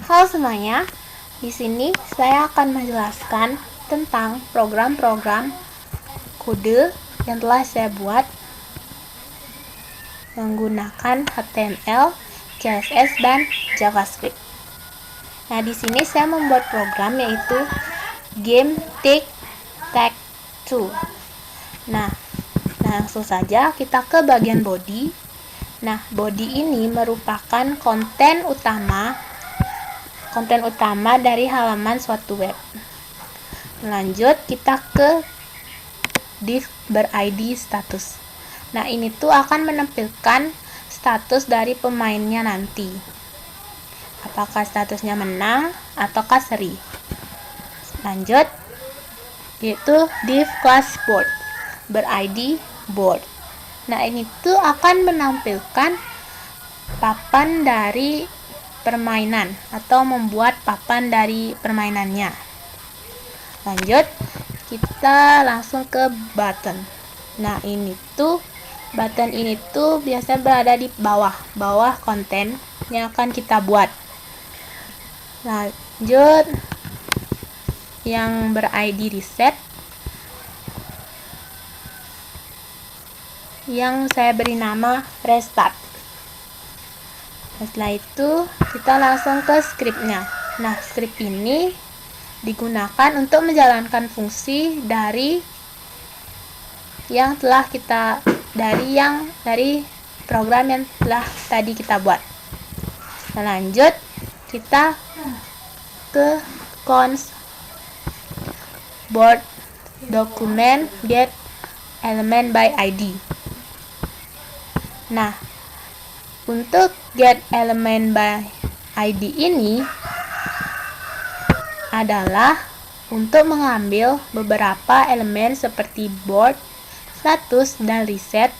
Halo semuanya, di sini saya akan menjelaskan tentang program-program kode yang telah saya buat menggunakan HTML, CSS, dan JavaScript. Nah, di sini saya membuat program yaitu game tic-tac-toe. Nah, langsung saja kita ke bagian body. Nah, body ini merupakan konten utama dari halaman suatu web. Lanjut, kita ke div ber-id status. Nah, ini tuh akan menampilkan status dari pemainnya nanti. Apakah statusnya menang ataukah seri. Lanjut, yaitu div class board, ber-id board. Nah, ini tuh akan menampilkan papan dari permainan atau membuat papan dari permainannya. Lanjut, kita langsung ke button. Nah, button ini tuh biasanya berada di bawah konten yang akan kita buat. Lanjut, yang ber-id reset, yang saya beri nama restart. Setelah itu kita langsung ke scriptnya. Nah, script ini digunakan untuk menjalankan fungsi dari program yang telah tadi kita buat. Nah, lanjut kita ke cons board document get element by id. Nah, untuk get element by id ini adalah untuk mengambil beberapa elemen seperti board, status, dan reset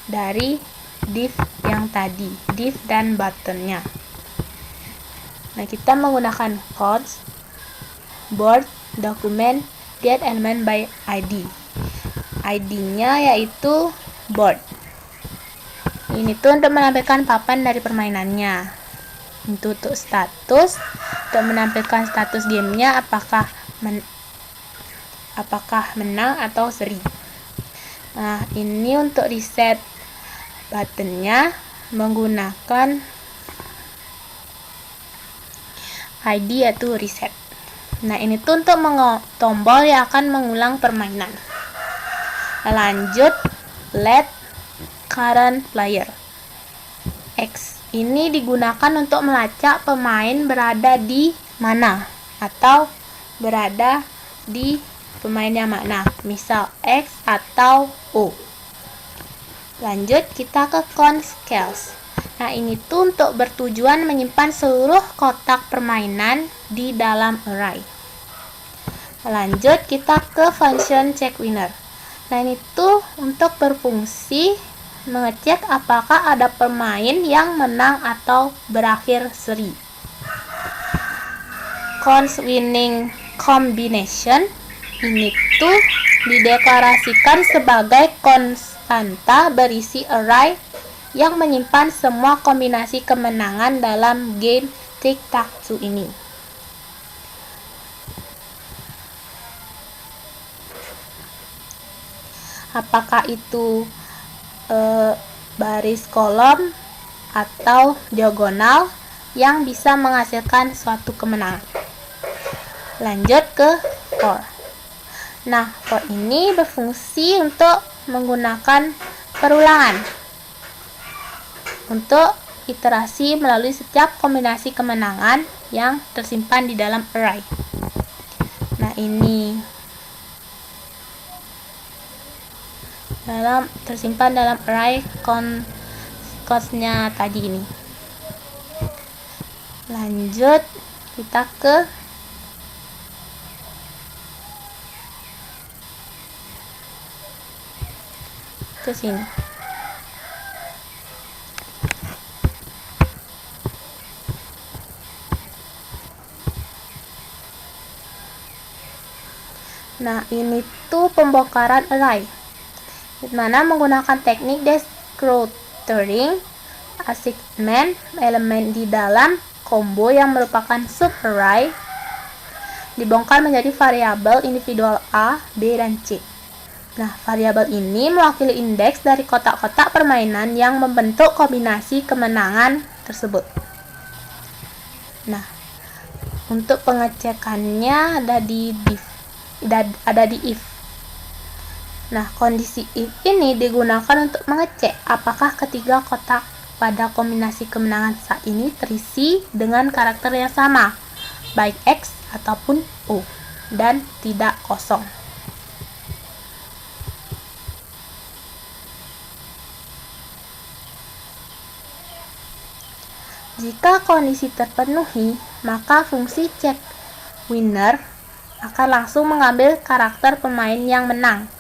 dari div yang tadi, div dan buttonnya. Nah, kita menggunakan cons board document get element by id. ID-nya yaitu board. Ini tuh untuk menampilkan papan dari permainannya. Untuk status, untuk menampilkan status gamenya apakah menang atau seri. Nah, ini untuk reset buttonnya menggunakan ID yaitu reset. Nah, ini tuh untuk tombol yang akan mengulang permainan. Lanjut, let current player X. Ini digunakan untuk melacak pemain berada di mana atau berada di pemain yang mana, misal X atau O. Lanjut, kita ke cons scales. Nah, ini tuh untuk bertujuan menyimpan seluruh kotak permainan di dalam array. Lanjut, kita ke function check winner. Nah, ini tuh untuk berfungsi mengecek apakah ada pemain yang menang atau berakhir seri. Cons winning combination ini tuh dideklarasikan sebagai konstanta berisi array yang menyimpan semua kombinasi kemenangan dalam game tic-tac-toe ini. Apakah itu baris kolom atau diagonal yang bisa menghasilkan suatu kemenangan. Lanjut ke for. Nah, for ini berfungsi untuk menggunakan perulangan untuk iterasi melalui setiap kombinasi kemenangan yang tersimpan di dalam array. Nah, ini tersimpan dalam array consnya tadi ini. Lanjut, kita ke sini. Nah, ini tuh pembongkaran array, di mana menggunakan teknik decluttering assignment elemen di dalam combo yang merupakan subarray dibongkar menjadi variabel individual A, B, dan C. Nah, variabel ini mewakili indeks dari kotak-kotak permainan yang membentuk kombinasi kemenangan tersebut. Nah, untuk pengecekannya ada di if. Nah, kondisi if ini digunakan untuk mengecek apakah ketiga kotak pada kombinasi kemenangan saat ini terisi dengan karakter yang sama, baik X ataupun O, dan tidak kosong. Jika kondisi terpenuhi, maka fungsi check winner akan langsung mengambil karakter pemain yang menang,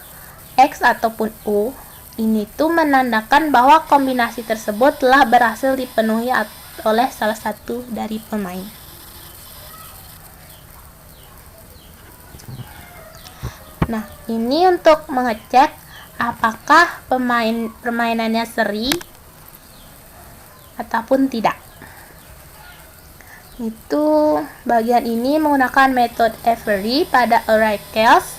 X ataupun O. Ini tuh menandakan bahwa kombinasi tersebut telah berhasil dipenuhi oleh salah satu dari pemain. Nah, ini untuk mengecek apakah permainannya seri ataupun tidak. Itu bagian ini menggunakan metode every pada array chaos.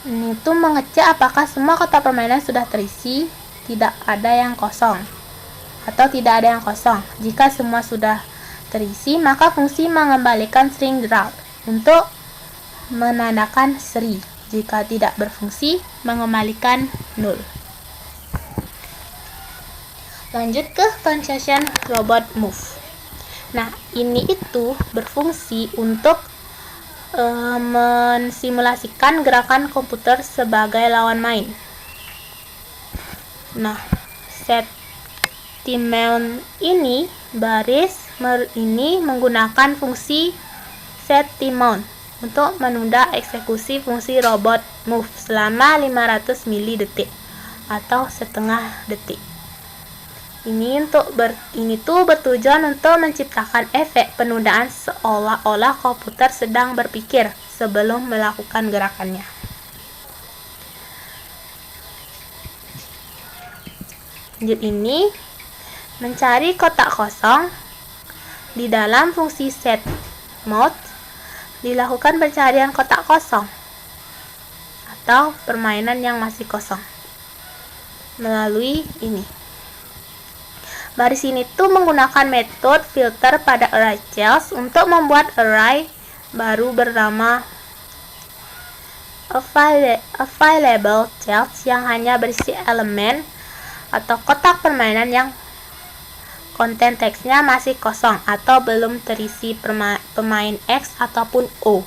Ini tuh mengecek apakah semua kotak permainan sudah terisi, tidak ada yang kosong, atau tidak ada yang kosong. Jika semua sudah terisi, maka fungsi mengembalikan string draw untuk menandakan seri. Jika tidak berfungsi, mengembalikan null. Lanjut ke function robot move. Nah, ini itu berfungsi untuk mensimulasikan gerakan komputer sebagai lawan main. Nah, set timeout ini ini menggunakan fungsi set timeout untuk menunda eksekusi fungsi robot move selama 500 mili-detik atau setengah detik. Ini bertujuan untuk menciptakan efek penundaan seolah-olah komputer sedang berpikir sebelum melakukan gerakannya. Lanjut ini, mencari kotak kosong. Di dalam fungsi set mode, dilakukan pencarian kotak kosong atau permainan yang masih kosong melalui ini. Baris ini tuh menggunakan metode filter pada array chaos untuk membuat array baru bernama available chaos yang hanya berisi elemen atau kotak permainan yang konten teksnya masih kosong atau belum terisi pemain X ataupun O.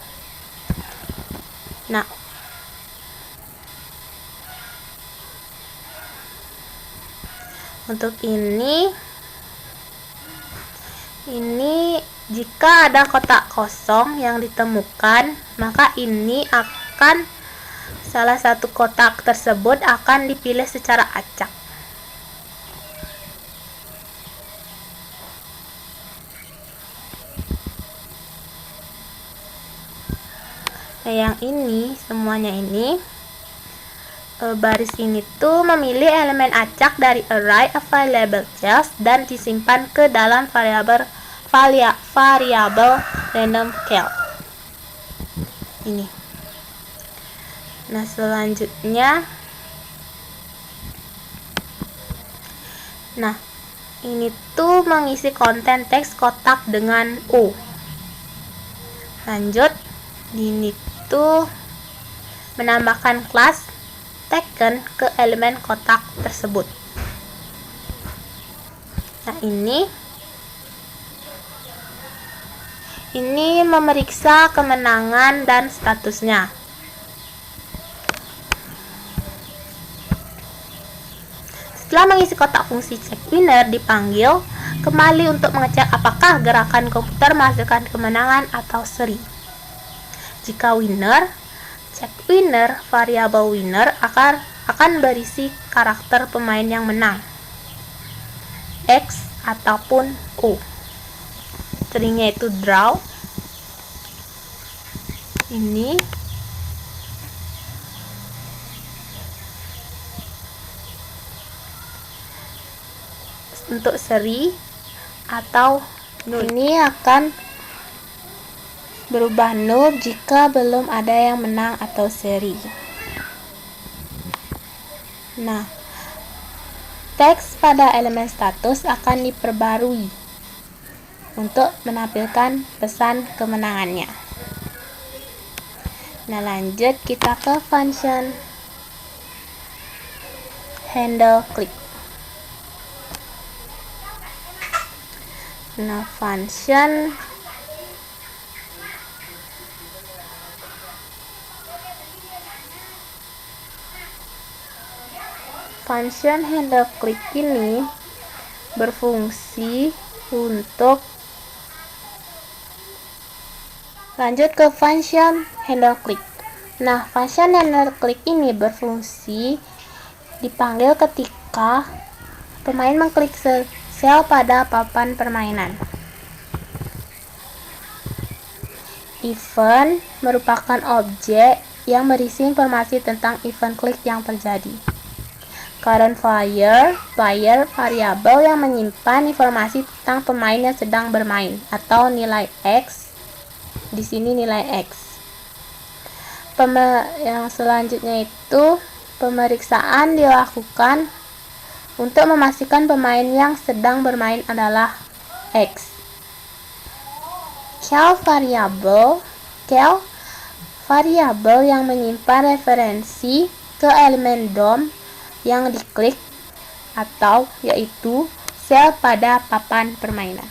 Nah, untuk ini jika ada kotak kosong yang ditemukan, maka ini akan salah satu kotak tersebut akan dipilih secara acak. Nah, yang ini semuanya ini baris ini tuh memilih elemen acak dari array available chaos dan disimpan ke dalam variabel random cal. Ini. Nah, selanjutnya ini tuh mengisi konten teks kotak dengan O. Lanjut, ini tuh menambahkan kelas taken ke elemen kotak tersebut. Nah, ini memeriksa kemenangan dan statusnya. Setelah mengisi kotak, fungsi check winner dipanggil kembali untuk mengecek apakah gerakan komputer menghasilkan kemenangan atau seri. Jika winner, check winner variabel winner akan berisi karakter pemain yang menang, X ataupun O. Stringnya itu draw. Ini untuk seri atau Ini akan berubah 0 jika belum ada yang menang atau seri. Nah, teks pada elemen status akan diperbarui untuk menampilkan pesan kemenangannya. Nah, lanjut kita ke function handle click. Nah, function handle click ini berfungsi untuk lanjut ke function handle click. Nah, function handle click ini berfungsi dipanggil ketika pemain mengklik sel pada papan permainan. Event merupakan objek yang berisi informasi tentang event klik yang terjadi. Current player variabel yang menyimpan informasi tentang pemain yang sedang bermain atau nilai X. Di sini nilai X. Yang selanjutnya itu pemeriksaan dilakukan untuk memastikan pemain yang sedang bermain adalah X. Cal variabel yang menyimpan referensi ke elemen DOM yang diklik atau yaitu sel pada papan permainan.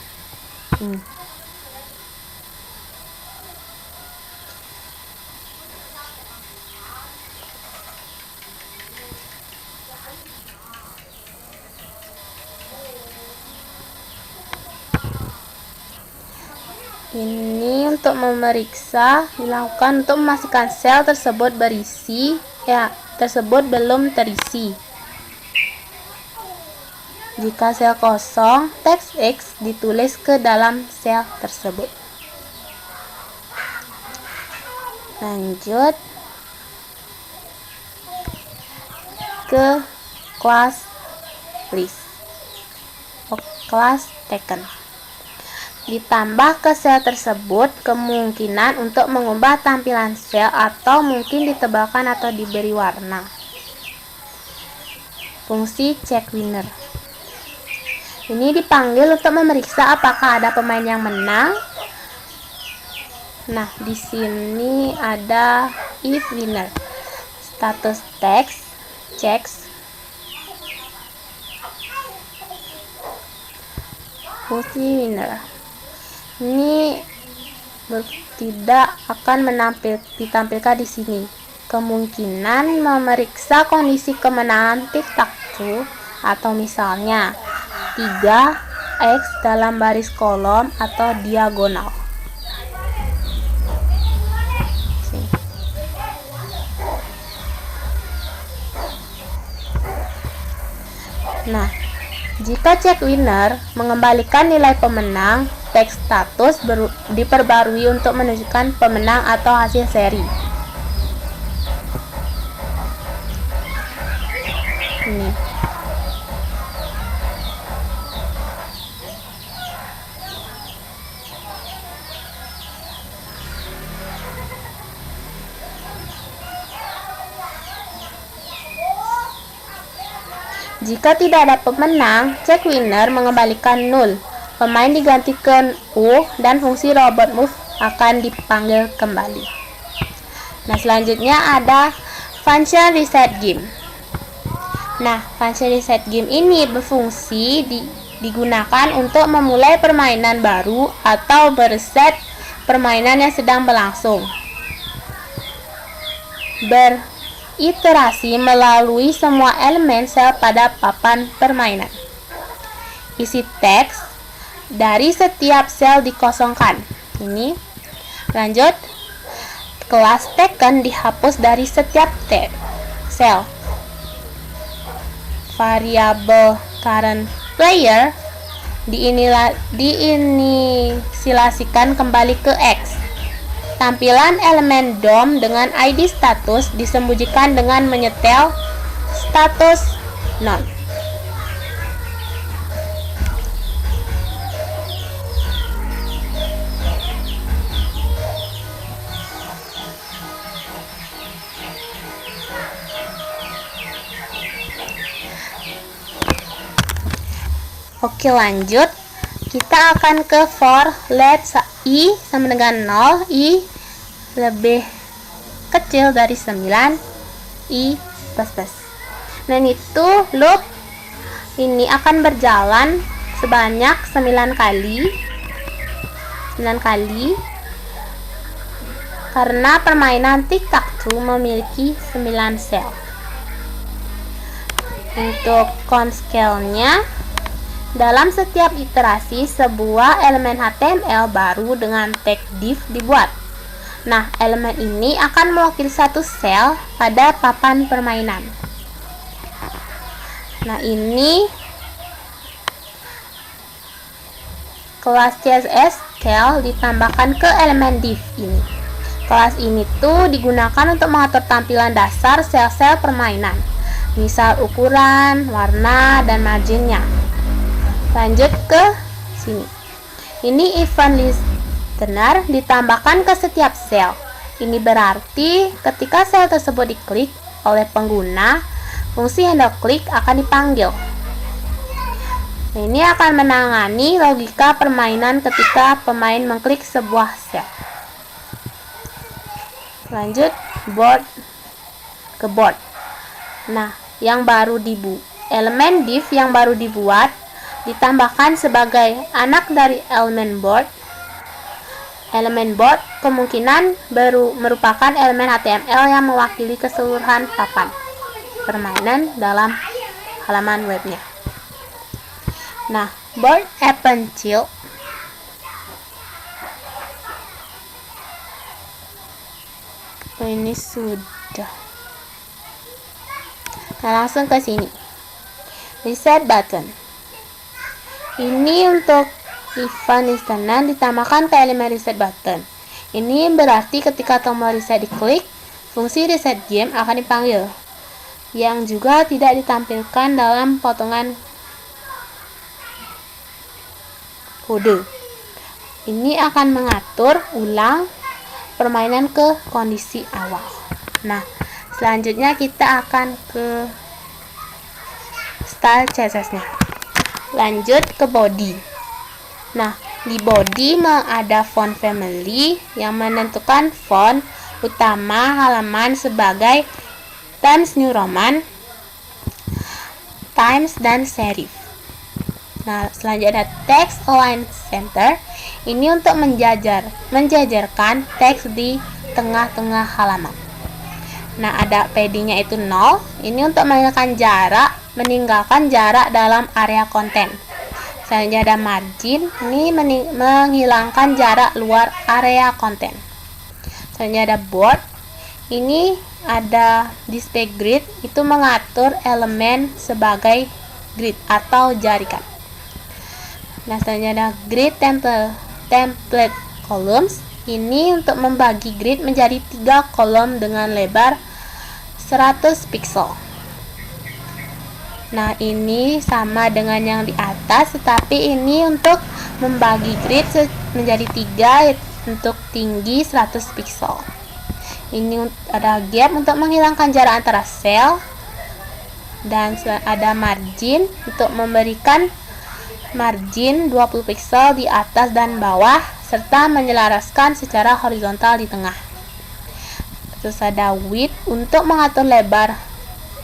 Ini untuk memeriksa dilakukan untuk memastikan sel tersebut belum terisi. Jika sel kosong, teks X ditulis ke dalam sel tersebut. Lanjut ke class list, class taken. Ditambah ke sel tersebut kemungkinan untuk mengubah tampilan sel atau mungkin ditebalkan atau diberi warna. Fungsi check winner. Ini dipanggil untuk memeriksa apakah ada pemain yang menang. Nah, di sini ada if winner. Status text checks. Fungsi winner. Ini tidak akan ditampilkan di sini. Kemungkinan memeriksa kondisi kemenangan tic-tac-toe atau misalnya 3x dalam baris kolom atau diagonal. Nah, jika check winner mengembalikan nilai pemenang, teks status diperbarui untuk menunjukkan pemenang atau hasil seri. Ini. Jika tidak ada pemenang, check winner mengembalikan 0. Pemain digantikan U dan fungsi robot move akan dipanggil kembali. Nah, selanjutnya ada function reset game. Nah, function reset game ini berfungsi digunakan untuk memulai permainan baru atau mereset permainan yang sedang berlangsung. Beriterasi melalui semua elemen sel pada papan permainan. Isi teks dari setiap sel dikosongkan. Ini. Lanjut. Kelas taken dihapus dari setiap sel. Variabel current player diinisialisikan kembali ke X. Tampilan elemen DOM dengan ID status disembunyikan dengan menyetel status none. Oke, lanjut. Kita akan ke for let I sama dengan 0, I lebih kecil dari 9, I plus. Dan itu loop ini akan berjalan sebanyak 9 kali. 9 kali. Karena permainan tic-tac-toe memiliki 9 sel. Untuk count scale-nya, dalam setiap iterasi sebuah elemen HTML baru dengan tag div dibuat. Nah, elemen ini akan mewakili satu sel pada papan permainan. Nah, ini kelas CSS scale ditambahkan ke elemen div ini. Kelas ini tuh digunakan untuk mengatur tampilan dasar sel-sel permainan, misal ukuran, warna, dan marginnya. Lanjut ke sini. Ini event listener ditambahkan ke setiap sel. Ini berarti ketika sel tersebut diklik oleh pengguna, fungsi handle click akan dipanggil. Ini akan menangani logika permainan ketika pemain mengklik sebuah sel. Lanjut ke board. Nah, elemen div yang baru dibuat ditambahkan sebagai anak dari elemen board. Elemen board kemungkinan merupakan elemen HTML yang mewakili keseluruhan papan permainan dalam halaman webnya. Nah, board append child ini sudah. Nah, langsung ke sini. Reset button. Ini untuk event listener ditambahkan ke elemen reset button. Ini berarti ketika tombol reset diklik, fungsi reset game akan dipanggil, yang juga tidak ditampilkan dalam potongan kode. Ini akan mengatur ulang permainan ke kondisi awal. Nah, selanjutnya kita akan ke style CSS-nya. Lanjut ke body. Nah, di body ada font family yang menentukan font utama halaman sebagai Times New Roman, Times, dan serif. Nah, selanjutnya ada text align center. Ini untuk menjajarkan teks di tengah-tengah halaman. Nah, ada padding-nya itu 0. Ini untuk meninggalkan jarak dalam area konten. Selanjutnya ada margin. Ini menghilangkan jarak luar area konten. Selanjutnya ada board. Ini ada display grid. Itu mengatur elemen sebagai grid atau jaringan. Nah, selanjutnya ada grid template columns. Ini untuk membagi grid menjadi 3 kolom dengan lebar 100 pixel. Nah, ini sama dengan yang di atas, tetapi ini untuk membagi grid menjadi 3 untuk tinggi 100 pixel. Ini ada gap untuk menghilangkan jarak antara sel, dan ada margin untuk memberikan margin 20 pixel di atas dan bawah, serta menyelaraskan secara horizontal di tengah. Terus ada width untuk mengatur lebar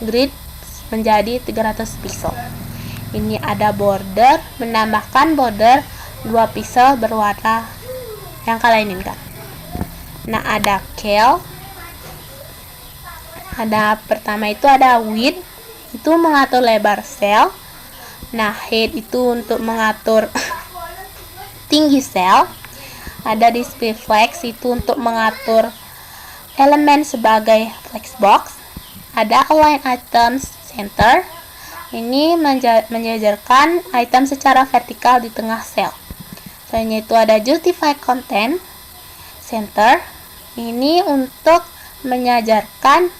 grid menjadi 300 pixel. Ini ada border, menambahkan border 2 pixel berwarna yang kalian inginkan. Nah, ada cal. Pertama itu ada width, itu mengatur lebar sel. Nah, height itu untuk mengatur tinggi sel. Ada display flex, itu untuk mengatur elemen sebagai flexbox. Ada align items center. Ini menjajarkan item secara vertikal di tengah sel. Selanjutnya itu ada justify content center. Ini untuk menjajarkan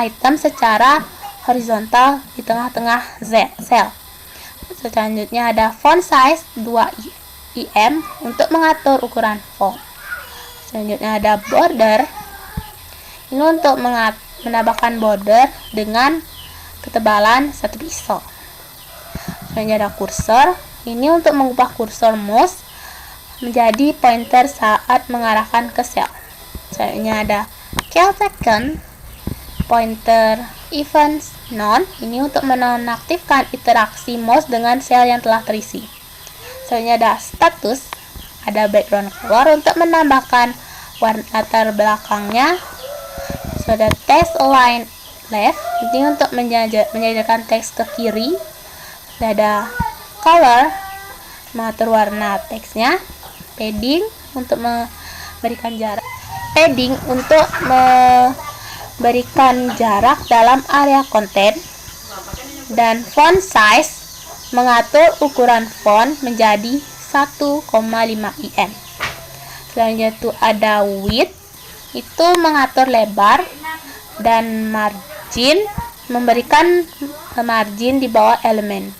item secara horizontal di tengah-tengah sel. Selanjutnya ada font size 2 em untuk mengatur ukuran font. Selanjutnya ada border. Ini untuk menambahkan border dengan ketebalan 1 pixel. Selanjutnya ada kursor. Ini untuk mengubah kursor mouse menjadi pointer saat mengarahkan ke sel. Selanjutnya ada Celtecon pointer events none. Ini untuk menonaktifkan interaksi mouse dengan sel yang telah terisi. Selanjutnya ada status. Ada background color untuk menambahkan warna latar belakangnya. Ada text align left. Ini untuk menjadikan teks ke kiri. Ada color, mengatur warna teksnya. Padding untuk memberikan jarak. Padding untuk memberikan jarak dalam area konten. Dan font size mengatur ukuran font menjadi 1,5 in. Selanjutnya itu ada width, itu mengatur lebar, dan margin memberikan margin di bawah elemen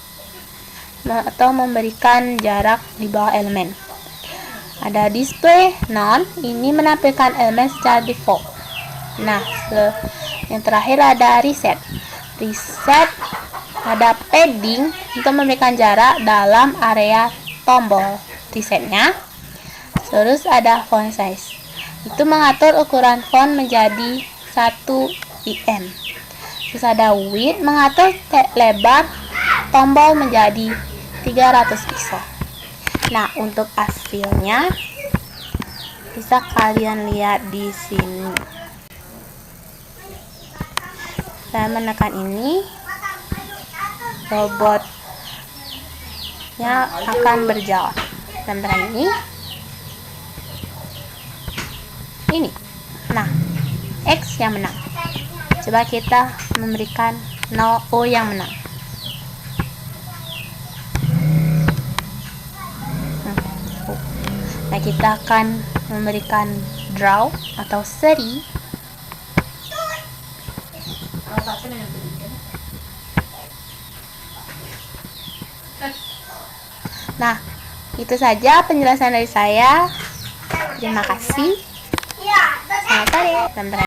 atau memberikan jarak di bawah elemen. Ada display none, ini menampilkan elemen secara default. Nah, yang terakhir ada reset. Reset ada padding untuk memberikan jarak dalam area tombol resetnya. Terus ada font size, itu mengatur ukuran font menjadi 1 in. Terus ada width, mengatur lebar tombol menjadi 300 pixel. Nah, untuk hasilnya bisa kalian lihat di sini. Saya menekan ini, robotnya akan berjalan. Sementara ini. Nah, X yang menang. Coba kita memberikan 0 O yang menang. Nah, kita akan memberikan draw atau seri. Nah, itu saja penjelasan dari saya. Terima kasih. Selamat sore.